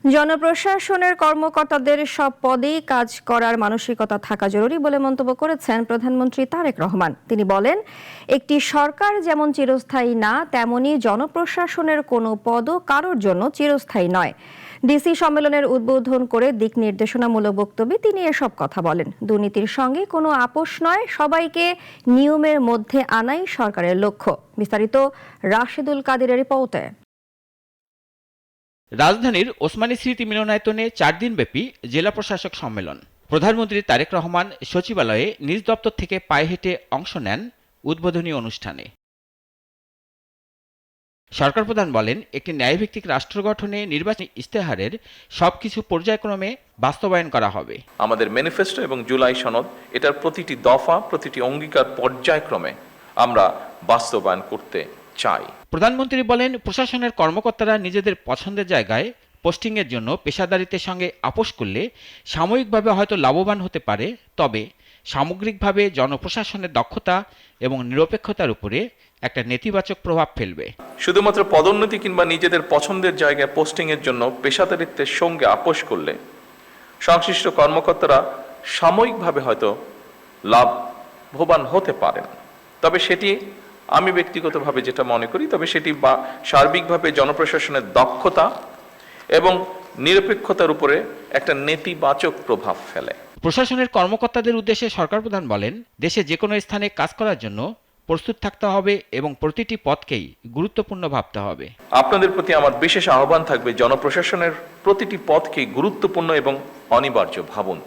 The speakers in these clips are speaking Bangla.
জনপ্রশাসনের কর্মকর্তাদের সব পদেই কাজ করার মানসিকতা থাকা জরুরি বলে মন্তব্য করেছেন প্রধানমন্ত্রী তারেক রহমান। তিনি বলেন, একটি সরকার যেমন চিরস্থায়ী না, তেমনি জনপ্রশাসনের কোনো পদও কারোর জন্য চিরস্থায়ী নয়। ডিসি সম্মেলনের উদ্বোধন করে দিক নির্দেশনামূলক বক্তব্যে তিনি এসব কথা বলেন। দুর্নীতির সঙ্গে কোনো আপোষ নয়, সবাইকে নিয়মের মধ্যে আনাই সরকারের লক্ষ্য। বিস্তারিত রাশেদুল কাদিরের রিপোর্টে। রাজধানীর ওসমানী স্মৃতি মিলনায়তনে 4 দিনব্যাপী জেলা প্রশাসক সম্মেলন। প্রধানমন্ত্রী তারেক রহমান সচিবালয়ে নিজ দপ্তর থেকে পায়ে হেঁটে অংশ নেন উদ্বোধনী অনুষ্ঠানে। সরকার প্রধান বলেন, একটি ন্যায়ভিত্তিক রাষ্ট্র গঠনে নির্বাচনী ইশতেহারের সবকিছু পর্যায়ক্রমে বাস্তবায়ন করা হবে। আমাদের ম্যানিফেস্টো এবং জুলাই সনদ, এটার প্রতিটি দফা, প্রতিটি অঙ্গীকার পর্যায়ক্রমে আমরা বাস্তবায়ন করতে চাই। প্রধানমন্ত্রী বলেন, প্রশাসনের কর্মকর্তারা নিজেদের পছন্দের জায়গায় পোস্টিংয়ের জন্য পেশাদারিত্বের সঙ্গে আপোষ করলে সাময়িকভাবে হয়তো লাভবান হতে পারে, তবে সামগ্রিকভাবে জনপ্রশাসনের দক্ষতা এবং নিরপেক্ষতার উপরে একটা নেতিবাচক প্রভাব ফেলবে। শুধুমাত্র পদোন্নতি কিংবা নিজেদের পছন্দের জায়গায় পোস্টিংয়ের জন্য পেশাদারিত্বের সঙ্গে আপোষ করলে সংশ্লিষ্ট কর্মকর্তারা সাময়িকভাবে হয়তো লাভবান হতে পারেন, তবে সেটি আমি ব্যক্তিগতভাবে যেটা মনে করি, তবে সেটি সার্বিকভাবে জনপ্রশাসনের দক্ষতা এবং নিরপেক্ষতার উপরে একটা নেতিবাচক প্রভাব ফেলে। প্রশাসনের কর্মকর্তাদের উদ্দেশ্যে সরকার প্রধান বলেন, দেশে যে কোনো স্থানে কাজ করার জন্য প্রস্তুত থাকতে হবে এবং প্রতিটি পদকেই গুরুত্বপূর্ণ ভাবতে হবে। আপনাদের প্রতি আমার বিশেষ আহ্বান থাকবে, জনপ্রশাসনের প্রতিটি পদকেই গুরুত্বপূর্ণ এবং অনিবার্য ভাবুন।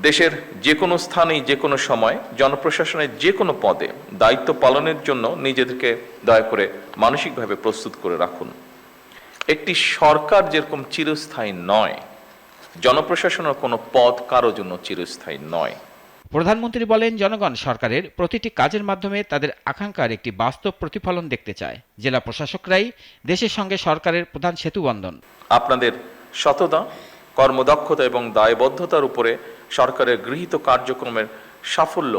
দেশের যে কোনো স্থানেই যে কোনো সময় জনপ্রশাসনের যে কোনো পদে দায়িত্ব পালনের জন্য নিজেদেরকে দয়া করে মানসিকভাবে প্রস্তুত করে রাখুন। একটি সরকার যেরকম চিরস্থায়ী নয়, জনপ্রশাসনের কোনো পদ কারো জন্য চিরস্থায়ী নয়। প্রধানমন্ত্রী বলেন, জনগণ সরকারের প্রতিটি কাজের মাধ্যমে তাদের আকাঙ্ক্ষার একটি বাস্তব প্রতিফলন দেখতে চায়। জেলা প্রশাসকরাই দেশের সঙ্গে সরকারের প্রধান সেতুবন্ধন। আপনাদের সততা, কর্মদক্ষতা এবং দায়বদ্ধতার উপরে সরকারের গৃহীত কার্যক্রমের সাফল্য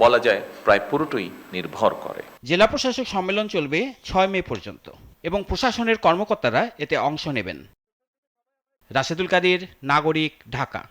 বলা যায় প্রায় পুরোটাই নির্ভর করে। জেলা প্রশাসক সম্মেলন চলবে 6 মে পর্যন্ত এবং প্রশাসনের কর্মকর্তারা এতে অংশ নেবেন। রাশেদুল কাদির, নাগরিক, ঢাকা।